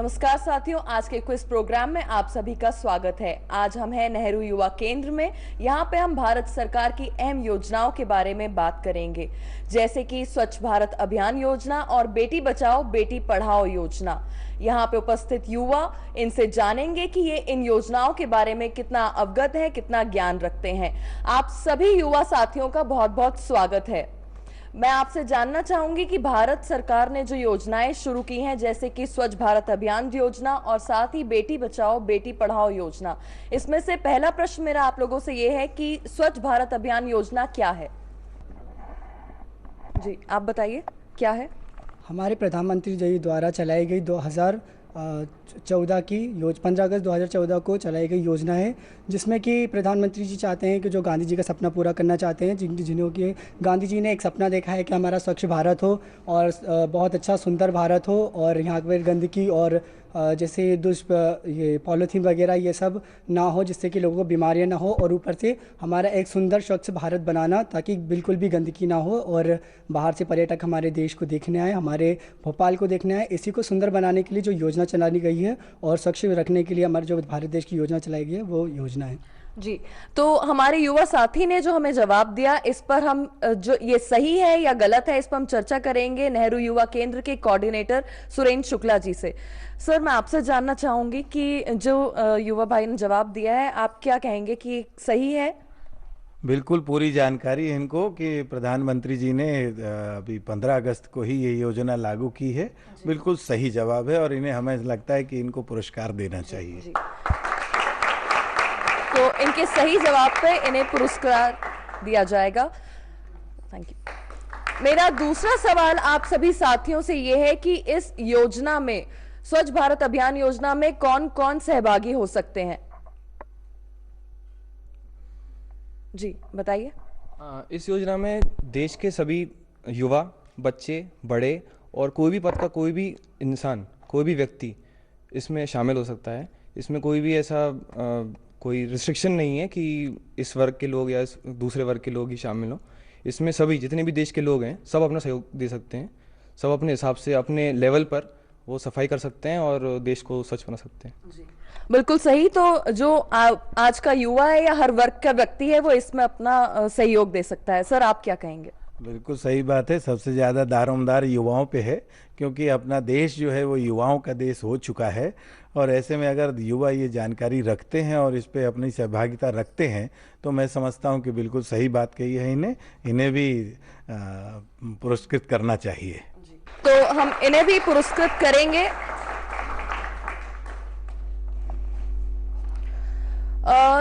नमस्कार साथियों, आज के क्विज प्रोग्राम में आप सभी का स्वागत है। आज हम हैं नेहरू युवा केंद्र में। यहाँ पे हम भारत सरकार की अहम योजनाओं के बारे में बात करेंगे, जैसे कि स्वच्छ भारत अभियान योजना और बेटी बचाओ बेटी पढ़ाओ योजना। यहाँ पे उपस्थित युवा इनसे जानेंगे कि ये इन योजनाओं के बारे में कितना अवगत है, कितना ज्ञान रखते हैं। आप सभी युवा साथियों का बहुत बहुत स्वागत है। मैं आपसे जानना चाहूंगी कि भारत सरकार ने जो योजनाएं शुरू की हैं, जैसे कि स्वच्छ भारत अभियान योजना और साथ ही बेटी बचाओ बेटी पढ़ाओ योजना, इसमें से पहला प्रश्न मेरा आप लोगों से ये है कि स्वच्छ भारत अभियान योजना क्या है? जी आप बताइए, क्या है? हमारे प्रधानमंत्री जी द्वारा चलाई गई 2014 की 15 अगस्त 2014 को चलाई गई योजना है, जिसमें कि प्रधानमंत्री जी चाहते हैं कि जो गांधी जी का सपना पूरा करना चाहते हैं, जिन्हों के गांधी जी ने एक सपना देखा है कि हमारा स्वच्छ भारत हो और बहुत अच्छा सुंदर भारत हो और यहाँ पर गंदगी और जैसे ये पॉलीथीन वगैरह ये सब ना हो, जिससे कि लोगों को बीमारियां ना हो, और ऊपर से हमारा एक सुंदर स्वच्छ भारत बनाना ताकि बिल्कुल भी गंदगी ना हो और बाहर से पर्यटक हमारे देश को देखने आए, हमारे भोपाल को देखने आए। इसी को सुंदर बनाने के लिए जो योजना चलाई गई है और स्वच्छ रखने के लिए हमारे जो भारत देश की योजना चलाई गई है वो योजना है। जी, तो हमारे युवा साथी ने जो हमें जवाब दिया, इस पर हम जो ये सही है या गलत है, इस पर हम चर्चा करेंगे नेहरू युवा केंद्र के कोऑर्डिनेटर सुरेंद्र शुक्ला जी से। सर, मैं आपसे जानना चाहूंगी कि जो युवा भाई ने जवाब दिया है, आप क्या कहेंगे कि सही है? बिल्कुल पूरी जानकारी है इनको कि प्रधानमंत्री जी ने अभी 15 अगस्त को ही ये योजना लागू की है। बिल्कुल सही जवाब है और इन्हें हमें लगता है कि इनको पुरस्कार देना चाहिए। जी। तो इनके सही जवाब पे इन्हें पुरस्कार दिया जाएगा। Thank you. मेरा दूसरा सवाल आप सभी साथियों से यह है कि इस योजना में, स्वच्छ भारत अभियान योजना में कौन कौन सहभागी हो सकते हैं? जी बताइए। इस योजना में देश के सभी युवा, बच्चे, बड़े और कोई भी पद का कोई भी इंसान, कोई भी व्यक्ति इसमें शामिल हो सकता है। इसमें कोई भी ऐसा कोई रिस्ट्रिक्शन नहीं है कि इस वर्ग के लोग या इस दूसरे वर्ग के लोग ही शामिल हों। इसमें सभी जितने भी देश के लोग हैं सब अपना सहयोग दे सकते हैं। सब अपने हिसाब से अपने लेवल पर वो सफाई कर सकते हैं और देश को स्वच्छ बना सकते हैं। जी बिल्कुल सही। तो जो आज का युवा है या हर वर्ग का व्यक्ति है, वो इसमें अपना सहयोग दे सकता है। सर, आप क्या कहेंगे? बिल्कुल सही बात है। सबसे ज़्यादा दारोमदार युवाओं पे है, क्योंकि अपना देश जो है वो युवाओं का देश हो चुका है। और ऐसे में अगर युवा ये जानकारी रखते हैं और इस पे अपनी सहभागिता रखते हैं तो मैं समझता हूँ कि बिल्कुल सही बात कही है। इन्हें भी पुरस्कृत करना चाहिए। तो हम इन्हें भी पुरस्कृत करेंगे।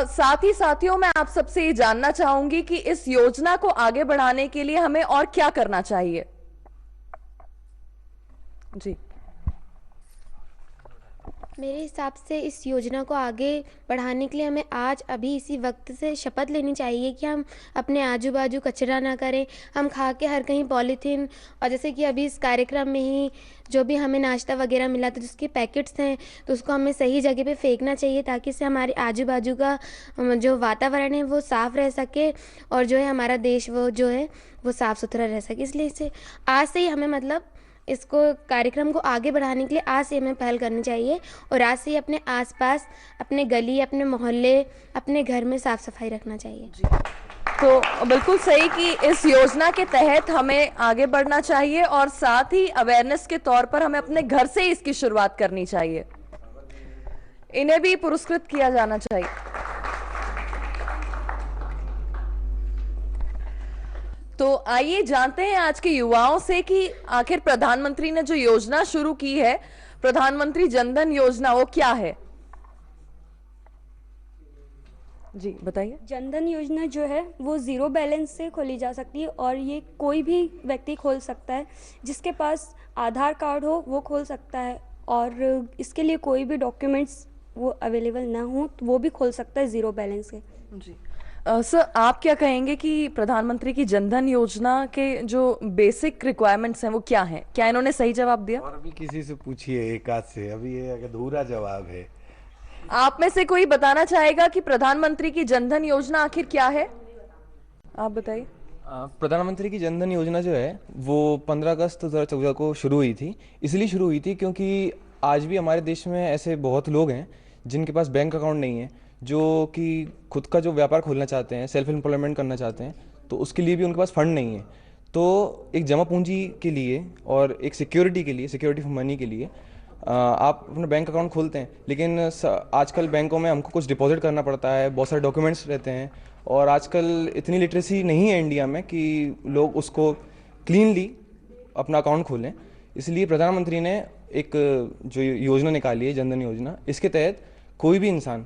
साथ ही साथियों, मैं आप सबसे ये जानना चाहूंगी कि इस योजना को आगे बढ़ाने के लिए हमें और क्या करना चाहिए? जी। मेरे हिसाब से इस योजना को आगे बढ़ाने के लिए हमें आज अभी इसी वक्त से शपथ लेनी चाहिए कि हम अपने आजू बाजू कचरा ना करें। हम खा के हर कहीं पॉलीथीन, और जैसे कि अभी इस कार्यक्रम में ही जो भी हमें नाश्ता वगैरह मिला तो जिसके पैकेट्स हैं तो उसको हमें सही जगह पे फेंकना चाहिए, ताकि इससे हमारे आजू बाजू का जो वातावरण है वो साफ़ रह सके और जो है हमारा देश वो जो है वो साफ़ सुथरा रह सके। इसलिए इसे आज से ही हमें मतलब इसको कार्यक्रम को आगे बढ़ाने के लिए आज से हमें पहल करनी चाहिए और आज से ही अपने आसपास, अपने गली, अपने मोहल्ले, अपने घर में साफ सफाई रखना चाहिए। तो बिल्कुल सही कि इस योजना के तहत हमें आगे बढ़ना चाहिए और साथ ही अवेयरनेस के तौर पर हमें अपने घर से ही इसकी शुरुआत करनी चाहिए। इन्हें भी पुरस्कृत किया जाना चाहिए। तो आइए जानते हैं आज के युवाओं से कि आखिर प्रधानमंत्री ने जो योजना शुरू की है, प्रधानमंत्री जनधन योजना, वो क्या है? जी बताइए। जनधन योजना जो है वो ज़ीरो बैलेंस से खोली जा सकती है और ये कोई भी व्यक्ति खोल सकता है। जिसके पास आधार कार्ड हो वो खोल सकता है और इसके लिए कोई भी डॉक्यूमेंट्स वो अवेलेबल ना हो तो वो भी खोल सकता है ज़ीरो बैलेंस से। जी सर, आप क्या कहेंगे कि प्रधानमंत्री की जनधन योजना के जो बेसिक रिक्वायरमेंट्स हैं वो क्या हैं? क्या इन्होंने सही जवाब दिया? और अभी किसी से पूछिए, एक आध से, अभी ये अधूरा जवाब है। आप में से कोई बताना चाहेगा कि प्रधानमंत्री की जनधन योजना आखिर क्या है? आप बताइए। प्रधानमंत्री की जनधन योजना जो है वो 15 अगस्त 2014 को शुरू हुई थी। इसलिए शुरू हुई थी क्योंकि आज भी हमारे देश में ऐसे बहुत लोग हैं जिनके पास बैंक अकाउंट नहीं है, जो कि खुद का जो व्यापार खोलना चाहते हैं, सेल्फ एम्प्लॉयमेंट करना चाहते हैं, तो उसके लिए भी उनके पास फंड नहीं है। तो एक जमा पूंजी के लिए और एक सिक्योरिटी के लिए, सिक्योरिटी फॉर मनी के लिए आप अपना बैंक अकाउंट खोलते हैं, लेकिन आजकल बैंकों में हमको कुछ डिपॉजिट करना पड़ता है, बहुत सारे डॉक्यूमेंट्स रहते हैं, और आजकल इतनी लिटरेसी नहीं है इंडिया में कि लोग उसको क्लीनली अपना अकाउंट खोलें। इसलिए प्रधानमंत्री ने एक जो योजना निकाली है, जनधन योजना, इसके तहत कोई भी इंसान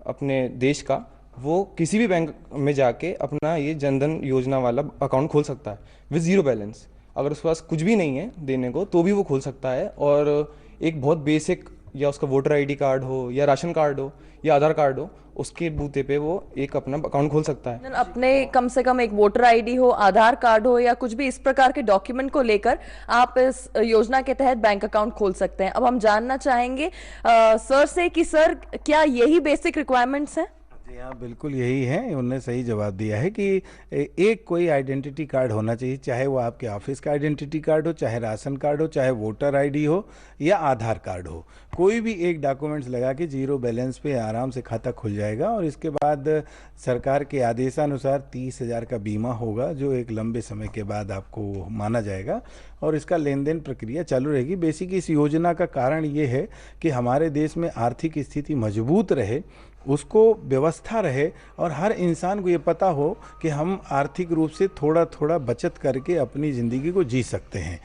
अपने देश का वो किसी भी बैंक में जाके अपना ये जनधन योजना वाला अकाउंट खोल सकता है विद ज़ीरो बैलेंस। अगर उसके पास कुछ भी नहीं है देने को तो भी वो खोल सकता है, और एक बहुत बेसिक, या उसका वोटर आईडी कार्ड हो, या राशन कार्ड हो, या आधार कार्ड हो, उसके बूते पे वो एक अपना अकाउंट खोल सकता है। अपने कम से कम एक वोटर आईडी हो, आधार कार्ड हो, या कुछ भी इस प्रकार के डॉक्यूमेंट को लेकर आप इस योजना के तहत बैंक अकाउंट खोल सकते हैं। अब हम जानना चाहेंगे सर से कि सर क्या यही बेसिक रिक्वायरमेंट्स हैं? जी हाँ, बिल्कुल यही है। उन्होंने सही जवाब दिया है कि एक कोई आइडेंटिटी कार्ड होना चाहिए, चाहे वो आपके ऑफिस का आइडेंटिटी कार्ड हो, चाहे राशन कार्ड हो, चाहे वोटर आईडी हो, या आधार कार्ड हो। कोई भी एक डॉक्यूमेंट्स लगा के जीरो बैलेंस पे आराम से खाता खुल जाएगा। और इसके बाद सरकार के आदेशानुसार 30,000 का बीमा होगा, जो एक लंबे समय के बाद आपको माना जाएगा, और इसका लेन देन प्रक्रिया चालू रहेगी। बेसिक इस योजना का कारण ये है कि हमारे देश में आर्थिक स्थिति मजबूत रहे, उसको व्यवस्था रहे, और हर इंसान को ये पता हो कि हम आर्थिक रूप से थोड़ा थोड़ा बचत करके अपनी ज़िंदगी को जी सकते हैं।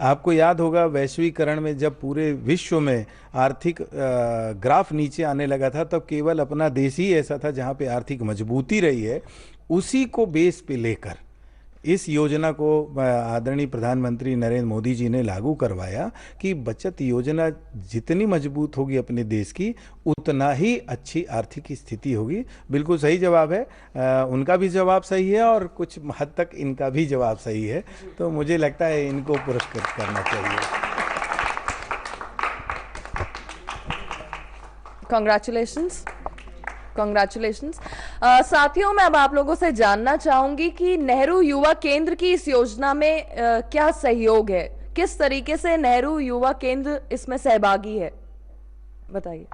आपको याद होगा वैश्वीकरण में जब पूरे विश्व में आर्थिक ग्राफ नीचे आने लगा था, तब केवल अपना देश ही ऐसा था जहाँ पे आर्थिक मजबूती रही है। उसी को बेस पे लेकर इस योजना को आदरणीय प्रधानमंत्री नरेंद्र मोदी जी ने लागू करवाया कि बचत योजना जितनी मजबूत होगी अपने देश की, उतना ही अच्छी आर्थिक स्थिति होगी। बिल्कुल सही जवाब है। उनका भी जवाब सही है और कुछ हद तक इनका भी जवाब सही है, तो मुझे लगता है इनको पुरस्कृत करना चाहिए। कॉन्ग्रेचुलेशंस। साथियों, मैं अब आप लोगों से जानना चाहूंगी कि नेहरू युवा केंद्र की इस योजना में क्या सहयोग है, किस तरीके से नेहरू युवा केंद्र इसमें सहभागी है, बताइए।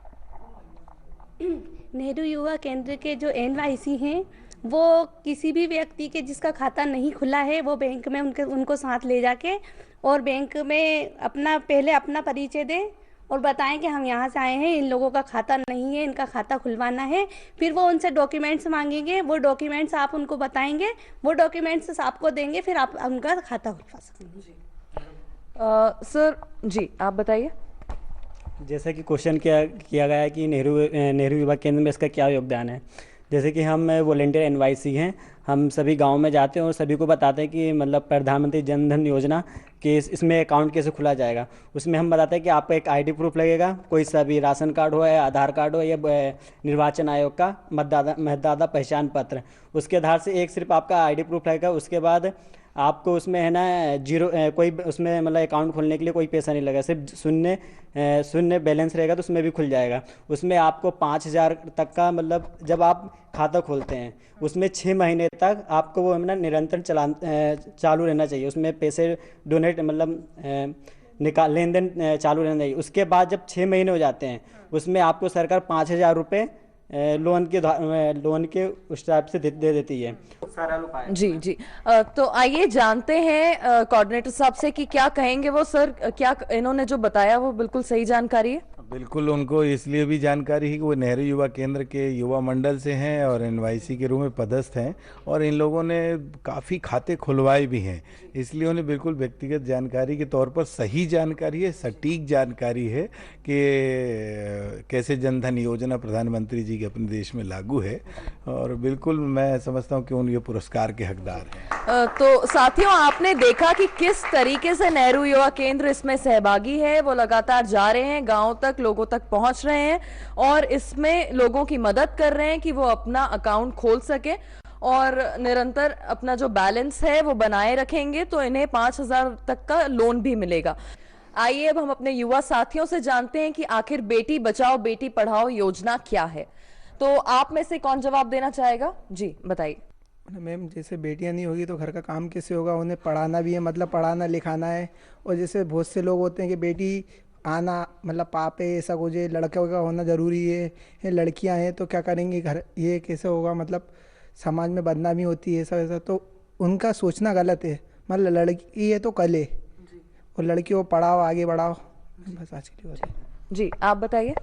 नेहरू युवा केंद्र के जो NYC हैं, वो किसी भी व्यक्ति के जिसका खाता नहीं खुला है, वो बैंक में उनको साथ ले जाके और बैंक में पहले अपना परिचय दें और बताएं कि हम यहाँ से आए हैं, इन लोगों का खाता नहीं है, इनका खाता खुलवाना है। फिर वो उनसे डॉक्यूमेंट्स मांगेंगे, वो डॉक्यूमेंट्स आप उनको बताएंगे, वो डॉक्यूमेंट्स आपको देंगे, फिर आप उनका खाता खुलवा सकते हैं। सर जी, आप बताइए। जैसे कि क्वेश्चन किया गया है कि नेहरू युवा केंद्र में इसका क्या योगदान है। जैसे कि हम वॉलेंटियर NYC हैं, हम सभी गांव में जाते हैं और सभी को बताते हैं कि मतलब प्रधानमंत्री जन धन योजना कि इसमें अकाउंट कैसे खुला जाएगा। उसमें हम बताते हैं कि आपका एक ID प्रूफ लगेगा, कोई सा भी राशन कार्ड हो या आधार कार्ड हो या निर्वाचन आयोग का मतदाता पहचान पत्र, उसके आधार से एक सिर्फ आपका ID प्रूफ लगेगा। उसके बाद आपको उसमें है ना कोई उसमें मतलब अकाउंट खोलने के लिए कोई पैसा नहीं लगेगा, सिर्फ शून्य बैलेंस रहेगा तो उसमें भी खुल जाएगा। उसमें आपको 5,000 तक का मतलब जब आप खाता खोलते हैं उसमें 6 महीने तक आपको वो ना निरंतर चालू रहना चाहिए, उसमें पैसे डोनेट मतलब लेन देन चालू रहना चाहिए। उसके बाद जब 6 महीने हो जाते हैं उसमें आपको सरकार 5,000 रुपये लोन के उस टाइप से दे देती है। जी जी, तो आइए जानते हैं कोऑर्डिनेटर साहब से कि क्या कहेंगे वो। सर, क्या इन्होंने जो बताया वो बिल्कुल सही जानकारी है? बिल्कुल, उनको इसलिए भी जानकारी है कि वो नेहरू युवा केंद्र के युवा मंडल से हैं और NYC के रूप में पदस्थ हैं, और इन लोगों ने काफ़ी खाते खुलवाए भी हैं, इसलिए उन्हें बिल्कुल व्यक्तिगत जानकारी के तौर पर सही जानकारी है, सटीक जानकारी है कि कैसे जनधन योजना प्रधानमंत्री जी के अपने देश में लागू है, और बिल्कुल मैं समझता हूँ कि उन ये पुरस्कार के हकदार हैं। तो साथियों, आपने देखा कि किस तरीके से नेहरू युवा केंद्र इसमें सहभागी है। वो लगातार जा रहे हैं, गाँव तक, लोगों तक पहुंच रहे हैं और इसमें लोगों की मदद कर रहे हैं कि वो अपना अकाउंट खोल सके और निरंतर अपना जो बैलेंस है वो बनाए रखेंगे तो इन्हें 5,000 तक का लोन भी मिलेगा। आइए अब हम अपने युवा साथियों से जानते हैं कि आखिर बेटी बचाओ बेटी पढ़ाओ योजना क्या है। तो आप में से कौन जवाब देना चाहेगा? जी बताइए। मैम, जैसे बेटियां नहीं होगी तो घर का काम कैसे होगा, उन्हें पढ़ाना भी है, मतलब पढ़ाना लिखाना है। और जैसे बहुत से लोग होते हैं कि बेटी आना मतलब पापे ऐसा कुछ है, लड़कों का होना ज़रूरी है, ये लड़कियां हैं तो क्या करेंगी घर, ये कैसे होगा, मतलब समाज में बदनामी होती है ऐसा वैसा, तो उनका सोचना गलत है। मतलब लड़की है तो कल है, और लड़की को पढ़ाओ आगे बढ़ाओ, बस आज के लिए बस। जी आप बताइए।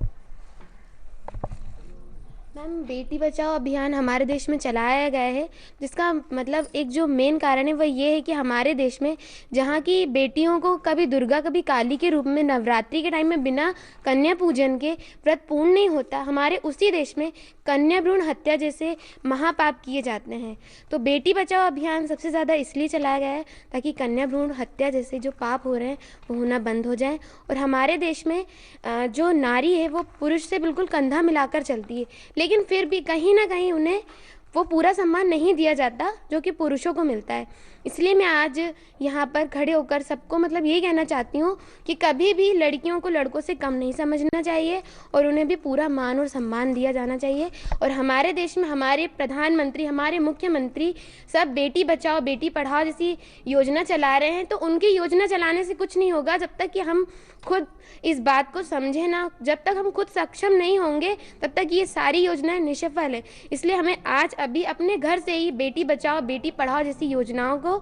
मैम, बेटी बचाओ अभियान हमारे देश में चलाया गया है, जिसका मतलब एक जो मेन कारण है वह ये है कि हमारे देश में जहाँ की बेटियों को कभी दुर्गा कभी काली के रूप में नवरात्रि के टाइम में बिना कन्या पूजन के व्रत पूर्ण नहीं होता, हमारे उसी देश में कन्या भ्रूण हत्या जैसे महापाप किए जाते हैं। तो बेटी बचाओ अभियान सबसे ज़्यादा इसलिए चलाया गया है ताकि कन्या भ्रूण हत्या जैसे जो पाप हो रहे हैं वो होना बंद हो जाए। और हमारे देश में जो नारी है वो पुरुष से बिल्कुल कंधा मिलाकर चलती है, लेकिन फिर भी कहीं ना कहीं उन्हें वो पूरा सम्मान नहीं दिया जाता जो कि पुरुषों को मिलता है। इसलिए मैं आज यहाँ पर खड़े होकर सबको मतलब यही कहना चाहती हूँ कि कभी भी लड़कियों को लड़कों से कम नहीं समझना चाहिए और उन्हें भी पूरा मान और सम्मान दिया जाना चाहिए। और हमारे देश में हमारे प्रधानमंत्री, हमारे मुख्यमंत्री सब बेटी बचाओ बेटी पढ़ाओ जैसी योजना चला रहे हैं, तो उनकी योजना चलाने से कुछ नहीं होगा जब तक कि हम खुद इस बात को समझे ना। जब तक हम खुद सक्षम नहीं होंगे तब तक ये सारी योजनाएं निष्फल है। इसलिए हमें आज अभी अपने घर से ही बेटी बचाओ बेटी पढ़ाओ जैसी योजनाओं को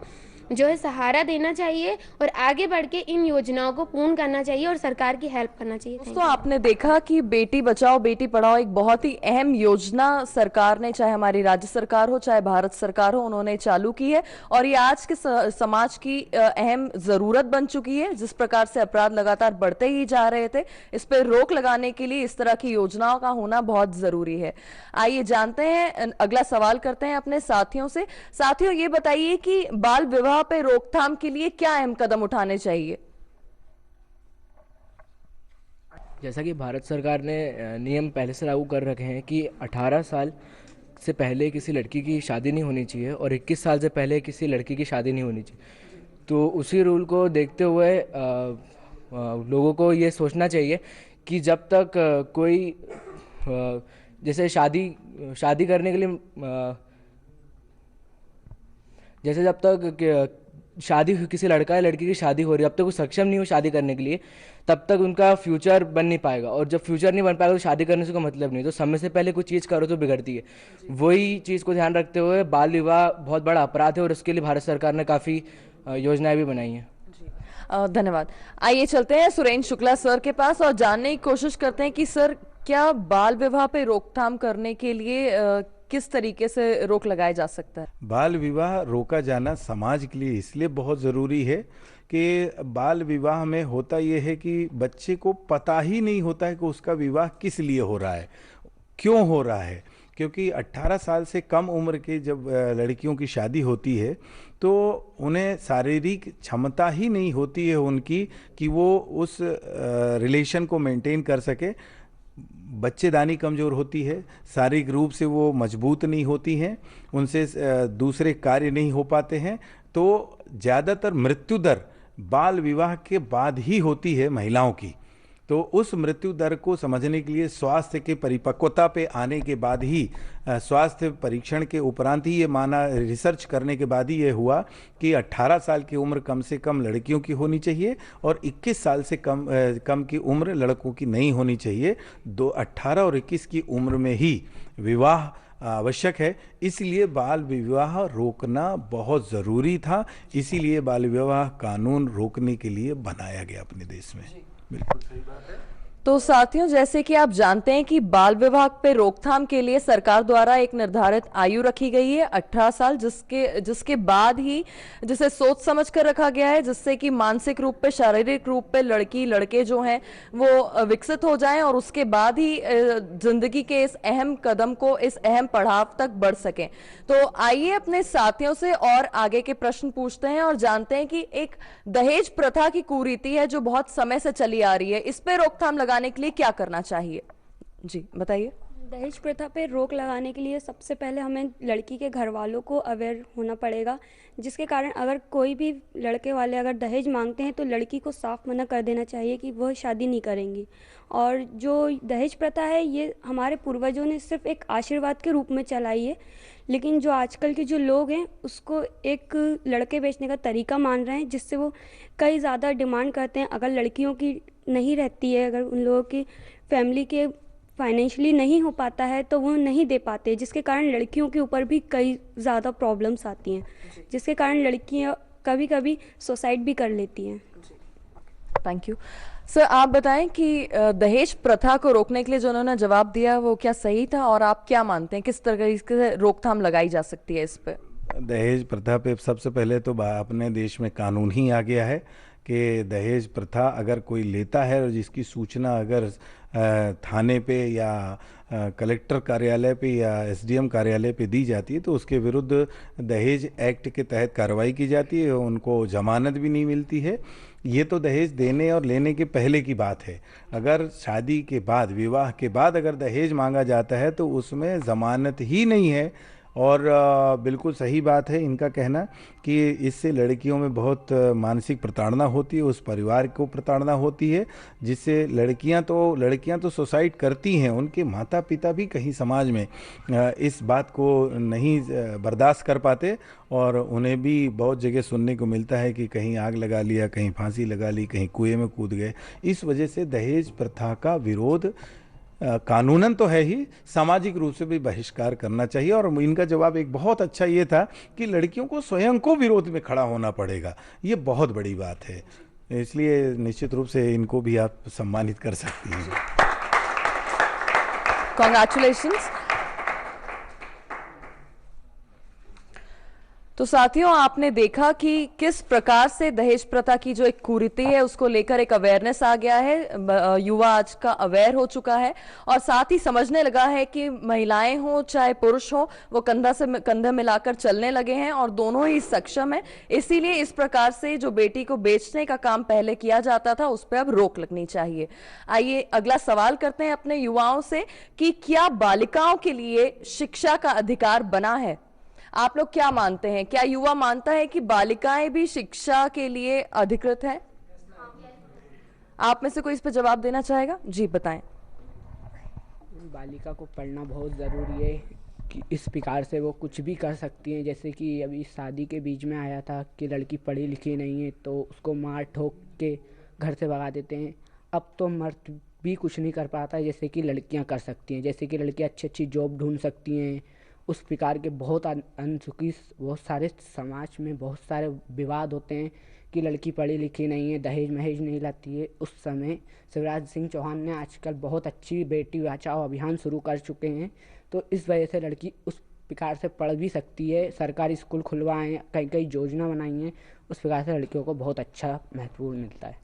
जो है सहारा देना चाहिए और आगे बढ़ के इन योजनाओं को पूर्ण करना चाहिए और सरकार की हेल्प करना चाहिए। दोस्तों आपने देखा कि बेटी बचाओ बेटी पढ़ाओ एक बहुत ही अहम योजना सरकार ने, चाहे हमारी राज्य सरकार हो चाहे भारत सरकार हो, उन्होंने चालू की है और ये आज के समाज की अहम जरूरत बन चुकी है। जिस प्रकार से अपराध लगातार बढ़ते ही जा रहे थे, इस पर रोक लगाने के लिए इस तरह की योजनाओं का होना बहुत जरूरी है। आइए जानते हैं, अगला सवाल करते हैं अपने साथियों से। साथियों ये बताइए कि बाल विवाह पे रोकथाम के लिए क्या अहम कदम उठाने चाहिए? जैसा कि भारत सरकार ने नियम पहले से लागू कर रखे हैं कि 18 साल से पहले किसी लड़की की शादी नहीं होनी चाहिए और 21 साल से पहले किसी लड़की की शादी नहीं होनी चाहिए। तो उसी रूल को देखते हुए लोगों को ये सोचना चाहिए कि जब तक कोई जैसे शादी करने के लिए जैसे जब तक शादी किसी लड़का या लड़की की शादी हो रही है, जब तक वो सक्षम नहीं हो शादी करने के लिए, तब तक उनका फ्यूचर बन नहीं पाएगा। और जब फ्यूचर नहीं बन पाएगा तो शादी करने से कोई मतलब नहीं। तो समय से पहले कुछ चीज़ करो तो बिगड़ती है। वही चीज़ को ध्यान रखते हुए बाल विवाह बहुत बड़ा अपराध है और उसके लिए भारत सरकार ने काफ़ी योजनाएं भी बनाई हैं। धन्यवाद। आइए चलते हैं सुरेंद्र शुक्ला सर के पास और जानने की कोशिश करते हैं कि सर क्या बाल विवाह पे रोकथाम करने के लिए किस तरीके से रोक लगाया जा सकता है? बाल विवाह रोका जाना समाज के लिए इसलिए बहुत ज़रूरी है कि बाल विवाह में होता यह है कि बच्चे को पता ही नहीं होता है कि उसका विवाह किस लिए हो रहा है, क्यों हो रहा है। क्योंकि 18 साल से कम उम्र के जब लड़कियों की शादी होती है तो उन्हें शारीरिक क्षमता ही नहीं होती है उनकी कि वो उस रिलेशन को मेंटेन कर सके। बच्चेदानी कमज़ोर होती है, शारीरिक रूप से वो मजबूत नहीं होती हैं, उनसे दूसरे कार्य नहीं हो पाते हैं। तो ज़्यादातर मृत्यु दर बाल विवाह के बाद ही होती है महिलाओं की। तो उस मृत्यु दर को समझने के लिए स्वास्थ्य के परिपक्वता पे आने के बाद ही, स्वास्थ्य परीक्षण के उपरांत ही ये माना, रिसर्च करने के बाद ही ये हुआ कि 18 साल की उम्र कम से कम लड़कियों की होनी चाहिए और 21 साल से कम की उम्र लड़कों की नहीं होनी चाहिए। 18 और 21 की उम्र में ही विवाह आवश्यक है। इसलिए बाल विवाह रोकना बहुत ज़रूरी था। इसीलिए बाल विवाह कानून रोकने के लिए बनाया गया अपने देश में। बिल्कुल सही बात है। तो साथियों, जैसे कि आप जानते हैं कि बाल विवाह पे रोकथाम के लिए सरकार द्वारा एक निर्धारित आयु रखी गई है 18 साल, जिसके बाद ही जिसे सोच समझ कर रखा गया है, जिससे कि मानसिक रूप पे, शारीरिक रूप पे लड़की लड़के जो हैं वो विकसित हो जाएं और उसके बाद ही जिंदगी के इस अहम कदम को, इस अहम पड़ाव तक बढ़ सकें। तो आइए अपने साथियों से और आगे के प्रश्न पूछते हैं और जानते हैं कि एक दहेज प्रथा की कुरीति है जो बहुत समय से चली आ रही है, इस पे रोकथाम लगाने के लिए क्या करना चाहिए? जी बताइए। दहेज प्रथा पे रोक लगाने के लिए सबसे पहले हमें लड़की के घर वालों को अवेयर होना पड़ेगा, जिसके कारण अगर कोई भी लड़के वाले अगर दहेज मांगते हैं तो लड़की को साफ मना कर देना चाहिए कि वह शादी नहीं करेंगी। और जो दहेज प्रथा है ये हमारे पूर्वजों ने सिर्फ एक आशीर्वाद के रूप में चलाई है, लेकिन जो आजकल के जो लोग हैं उसको एक लड़के बेचने का तरीका मान रहे हैं, जिससे वो कई ज़्यादा डिमांड करते हैं। अगर लड़कियों की नहीं रहती है, अगर उन लोगों की फैमिली के फाइनेंशियली नहीं हो पाता है तो वो नहीं दे पाते, जिसके कारण लड़कियों के ऊपर भी कई ज़्यादा प्रॉब्लम्स आती हैं, जिसके कारण लड़कियां कभी कभी सुसाइड भी कर लेती हैं। Thank you sir. आप बताएं कि दहेज प्रथा को रोकने के लिए जो उन्होंने जवाब दिया वो क्या सही था, और आप क्या मानते हैं किस तरह से रोकथाम लगाई जा सकती है इस पे? दहेज प्रथा पे सबसे पहले तो अपने देश में कानून ही आ गया है कि दहेज प्रथा अगर कोई लेता है और जिसकी सूचना अगर थाने पे या कलेक्टर कार्यालय पे या एसडीएम कार्यालय पे दी जाती है तो उसके विरुद्ध दहेज एक्ट के तहत कार्रवाई की जाती है, उनको जमानत भी नहीं मिलती है। ये तो दहेज देने और लेने के पहले की बात है। अगर शादी के बाद, विवाह के बाद अगर दहेज मांगा जाता है तो उसमें ज़मानत ही नहीं है। और बिल्कुल सही बात है इनका कहना कि इससे लड़कियों में बहुत मानसिक प्रताड़ना होती है, उस परिवार को प्रताड़ना होती है, जिससे लड़कियां तो सुसाइड करती हैं, उनके माता पिता भी कहीं समाज में इस बात को नहीं बर्दाश्त कर पाते और उन्हें भी बहुत जगह सुनने को मिलता है कि कहीं आग लगा लिया, कहीं फांसी लगा ली, कहीं कुएं में कूद गए। इस वजह से दहेज प्रथा का विरोध कानूनन तो है ही, सामाजिक रूप से भी बहिष्कार करना चाहिए। और इनका जवाब एक बहुत अच्छा ये था कि लड़कियों को स्वयं को विरोध में खड़ा होना पड़ेगा। ये बहुत बड़ी बात है, इसलिए निश्चित रूप से इनको भी आप सम्मानित कर सकती हैं। कॉन्ग्रेचुलेशंस। तो साथियों, आपने देखा कि किस प्रकार से दहेज प्रथा की जो एक कुरीति है उसको लेकर एक अवेयरनेस आ गया है। युवा आज का अवेयर हो चुका है और साथ ही समझने लगा है कि महिलाएं हो चाहे पुरुष हो, वो कंधा से कंधा मिलाकर चलने लगे हैं और दोनों ही सक्षम है। इसीलिए इस प्रकार से जो बेटी को बेचने का काम पहले किया जाता था उस पर अब रोक लगनी चाहिए। आइए अगला सवाल करते हैं अपने युवाओं से कि क्या बालिकाओं के लिए शिक्षा का अधिकार बना है? आप लोग क्या मानते हैं? क्या युवा मानता है कि बालिकाएं भी शिक्षा के लिए अधिकृत है? आप में से कोई इस पर जवाब देना चाहेगा? जी बताएं। बालिका को पढ़ना बहुत ज़रूरी है कि इस प्रकार से वो कुछ भी कर सकती हैं। जैसे कि अभी शादी के बीच में आया था कि लड़की पढ़ी लिखी नहीं है तो उसको मार ठोक के घर से भगा देते हैं। अब तो मर्द भी कुछ नहीं कर पाता है जैसे कि लड़कियां कर सकती हैं। जैसे कि लड़कियां अच्छी अच्छी जॉब ढूंढ सकती हैं। उस प्रकार के बहुत अनसुखी बहुत सारे समाज में बहुत सारे विवाद होते हैं कि लड़की पढ़ी लिखी नहीं है, दहेज महेज नहीं लाती है। उस समय शिवराज सिंह चौहान ने आजकल बहुत अच्छी बेटी बचाओ अभियान शुरू कर चुके हैं, तो इस वजह से लड़की उस प्रकार से पढ़ भी सकती है। सरकारी स्कूल खुलवाए हैं, कई कई योजना बनाई हैं, उस प्रकार से लड़कियों को बहुत अच्छा महत्वपूर्ण मिलता है।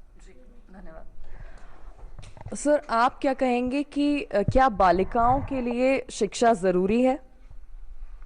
धन्यवाद। सर, आप क्या कहेंगे कि क्या बालिकाओं के लिए शिक्षा ज़रूरी है?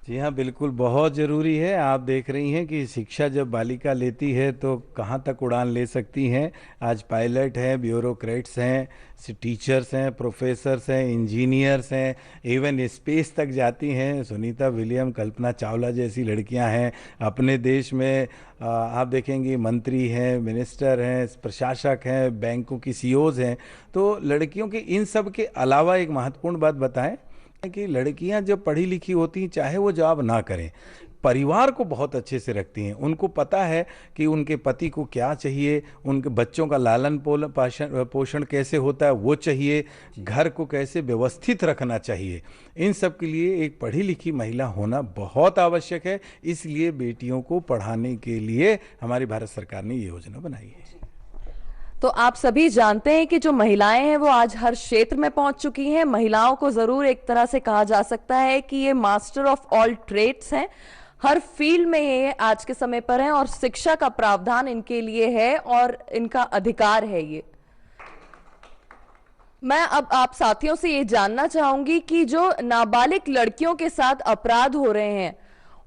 जी हाँ, बिल्कुल बहुत ज़रूरी है। आप देख रही हैं कि शिक्षा जब बालिका लेती है तो कहाँ तक उड़ान ले सकती हैं। आज पायलट हैं, ब्यूरोक्रेट्स हैं, टीचर्स हैं, प्रोफेसर्स हैं, इंजीनियर्स हैं, इवन स्पेस तक जाती हैं। सुनीता विलियम, कल्पना चावला जैसी लड़कियां हैं। अपने देश में आप देखेंगे मंत्री हैं, मिनिस्टर हैं, प्रशासक हैं, बैंकों की सीईओज हैं। तो लड़कियों के इन सब के अलावा एक महत्वपूर्ण बात बताएं कि लड़कियां जब पढ़ी लिखी होती हैं, चाहे वो जॉब ना करें, परिवार को बहुत अच्छे से रखती हैं। उनको पता है कि उनके पति को क्या चाहिए, उनके बच्चों का लालन पोषण कैसे होता है वो चाहिए, घर को कैसे व्यवस्थित रखना चाहिए। इन सब के लिए एक पढ़ी लिखी महिला होना बहुत आवश्यक है। इसलिए बेटियों को पढ़ाने के लिए हमारी भारत सरकार ने ये योजना बनाई है। तो आप सभी जानते हैं कि जो महिलाएं हैं वो आज हर क्षेत्र में पहुंच चुकी हैं। महिलाओं को जरूर एक तरह से कहा जा सकता है कि ये मास्टर ऑफ ऑल ट्रेड्स हैं। हर फील्ड में ये आज के समय पर हैं और शिक्षा का प्रावधान इनके लिए है और इनका अधिकार है ये। मैं अब आप साथियों से ये जानना चाहूंगी कि जो नाबालिग लड़कियों के साथ अपराध हो रहे हैं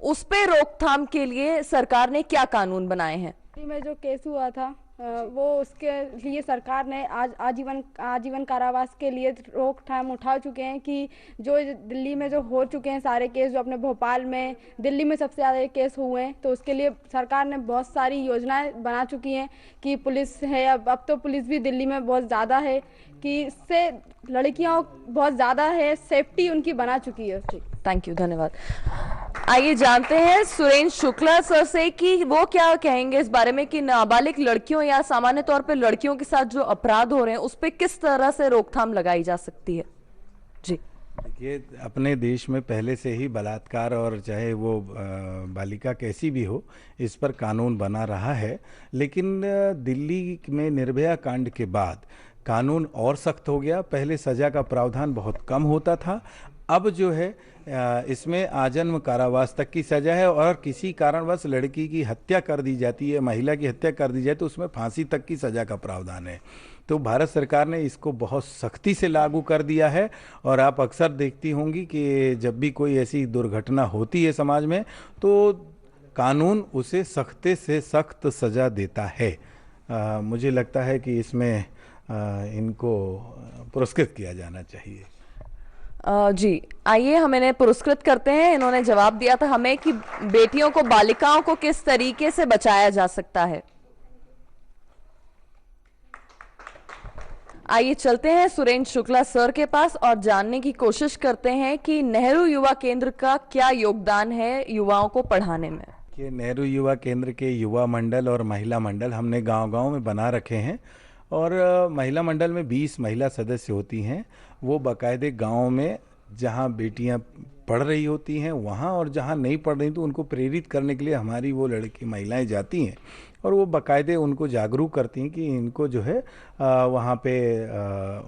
उस पे रोकथाम के लिए सरकार ने क्या कानून बनाए हैं? में जो केस हुआ था वो उसके लिए सरकार ने आज आजीवन कारावास के लिए रोकथाम उठा चुके हैं कि जो दिल्ली में जो हो चुके हैं सारे केस, जो अपने भोपाल में, दिल्ली में सबसे ज़्यादा केस हुए हैं, तो उसके लिए सरकार ने बहुत सारी योजनाएं बना चुकी हैं कि पुलिस है, अब तो पुलिस भी दिल्ली में बहुत ज़्यादा है कि इससे लड़कियां बहुत ज़्यादा है, सेफ्टी उनकी बना चुकी है। थैंक यू, धन्यवाद। आइए जानते हैं सुरेंद्र शुक्ला सर से कि वो क्या कहेंगे इस बारे में कि नाबालिग लड़कियों या सामान्य तौर पे लड़कियों के साथ जो अपराध हो रहे हैं उस पे किस तरह से रोकथाम लगाई जा सकती है। जी देखिए, अपने देश में पहले से ही बलात्कार और चाहे वो बालिका कैसी भी हो, इस पर कानून बना रहा है। लेकिन दिल्ली में निर्भया कांड के बाद कानून और सख्त हो गया। पहले सज़ा का प्रावधान बहुत कम होता था, अब जो है इसमें आजन्म कारावास तक की सजा है, और किसी कारणवश लड़की की हत्या कर दी जाती है, महिला की हत्या कर दी जाए तो उसमें फांसी तक की सजा का प्रावधान है। तो भारत सरकार ने इसको बहुत सख्ती से लागू कर दिया है। और आप अक्सर देखती होंगी कि जब भी कोई ऐसी दुर्घटना होती है समाज में तो कानून उसे सख्त से सख्त सजा देता है। मुझे लगता है कि इसमें इनको पुरस्कृत किया जाना चाहिए। जी आइए हम इन्हें पुरस्कृत करते हैं। इन्होंने जवाब दिया था हमें कि बेटियों को, बालिकाओं को किस तरीके से बचाया जा सकता है। आइए चलते हैं सुरेंद्र शुक्ला सर के पास और जानने की कोशिश करते हैं कि नेहरू युवा केंद्र का क्या योगदान है युवाओं को पढ़ाने में। कि नेहरू युवा केंद्र के युवा मंडल और महिला मंडल हमने गांव-गांव में बना रखे हैं, और महिला मंडल में 20 महिला सदस्य होती हैं। वो बाकायदे गांव में जहां बेटियां पढ़ रही होती हैं वहां, और जहां नहीं पढ़ रही तो उनको प्रेरित करने के लिए हमारी वो लड़की महिलाएं जाती हैं, और वो बाकायदे उनको जागरूक करती हैं कि इनको जो है वहाँ पे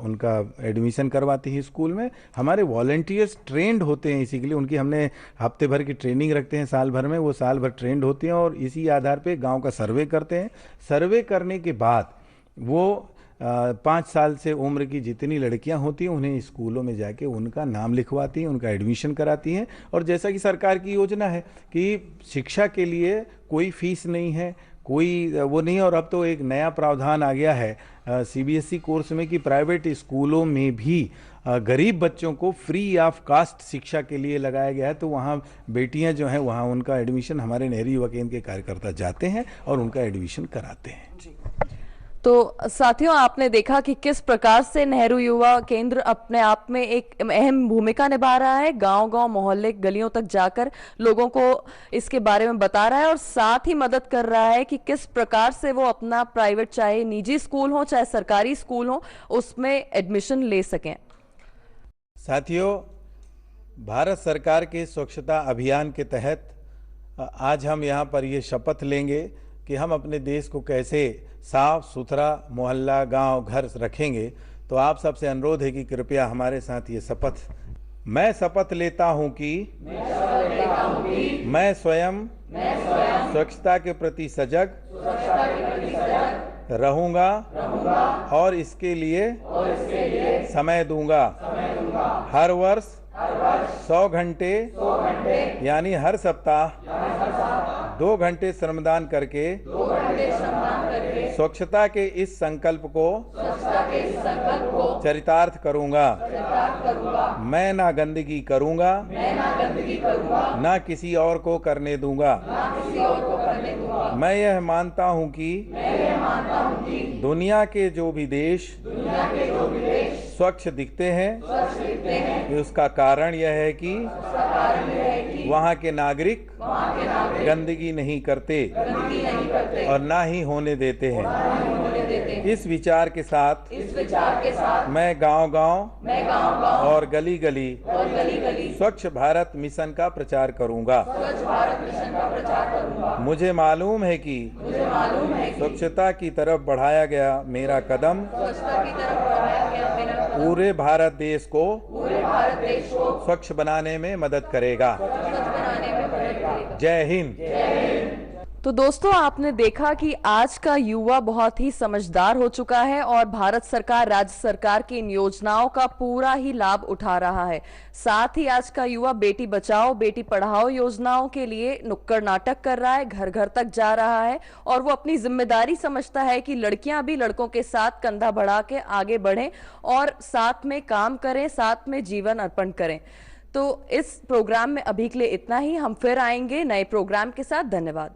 उनका एडमिशन करवाती हैं स्कूल में। हमारे वॉलंटियर्स ट्रेंड होते हैं इसी के लिए, उनकी हमने हफ्ते भर की ट्रेनिंग रखते हैं साल भर में, वो साल भर ट्रेंड होते हैं और इसी आधार पे गांव का सर्वे करते हैं। सर्वे करने के बाद वो 5 साल से उम्र की जितनी लड़कियां होती हैं उन्हें स्कूलों में जाके उनका नाम लिखवाती हैं, उनका एडमिशन कराती हैं। और जैसा कि सरकार की योजना है कि शिक्षा के लिए कोई फीस नहीं है, कोई वो नहीं। और अब तो एक नया प्रावधान आ गया है CBSE कोर्स में कि प्राइवेट स्कूलों में भी गरीब बच्चों को फ्री ऑफ कास्ट शिक्षा के लिए लगाया गया है। तो वहाँ बेटियाँ जो हैं वहाँ उनका एडमिशन हमारे नेहरू युवा केंद्र के कार्यकर्ता जाते हैं और उनका एडमिशन कराते हैं। तो साथियों, आपने देखा कि किस प्रकार से नेहरू युवा केंद्र अपने आप में एक अहम भूमिका निभा रहा है। गांव-गांव, मोहल्ले, गलियों तक जाकर लोगों को इसके बारे में बता रहा है और साथ ही मदद कर रहा है कि किस प्रकार से वो अपना प्राइवेट, चाहे निजी स्कूल हो चाहे सरकारी स्कूल हो, उसमें एडमिशन ले सकें। साथियों, भारत सरकार के स्वच्छता अभियान के तहत आज हम यहाँ पर ये शपथ लेंगे कि हम अपने देश को कैसे साफ सुथरा मोहल्ला, गांव, घर रखेंगे। तो आप सबसे अनुरोध है कि कृपया हमारे साथ ये शपथ। मैं शपथ लेता हूं कि मैं स्वयं स्वच्छता के प्रति सजग रहूंगा और इसके लिए समय दूंगा। हर वर्ष 100 घंटे यानी हर सप्ताह 2 घंटे श्रमदान करके स्वच्छता के इस संकल्प को चरितार्थ करूंगा। मैं ना गंदगी करूंगा, ना किसी और को करने दूंगा। मैं यह मानता हूं कि दुनिया के जो भी देश स्वच्छ दिखते हैं, उसका कारण यह है कि वहाँ के नागरिक गंदगी नहीं करते और ना ही होने देते हैं। इस विचार के साथ मैं गांव-गांव और गली-गली स्वच्छ भारत मिशन का प्रचार करूंगा। मुझे मालूम है कि स्वच्छता की तरफ बढ़ाया गया मेरा कदम पूरे भारत देश को स्वच्छ बनाने में मदद करेगा। जय हिंद। तो दोस्तों, आपने देखा कि आज का युवा बहुत ही समझदार हो चुका है और भारत सरकार, राज्य सरकार की इन योजनाओं का पूरा ही लाभ उठा रहा है। साथ ही आज का युवा बेटी बचाओ बेटी पढ़ाओ योजनाओं के लिए नुक्कड़ नाटक कर रहा है, घर घर तक जा रहा है और वो अपनी जिम्मेदारी समझता है कि लड़कियां भी लड़कों के साथ कंधा बढ़ा के आगे बढ़ें और साथ में काम करें, साथ में जीवन अर्पण करें। तो इस प्रोग्राम में अभी के लिए इतना ही। हम फिर आएंगे नए प्रोग्राम के साथ। धन्यवाद।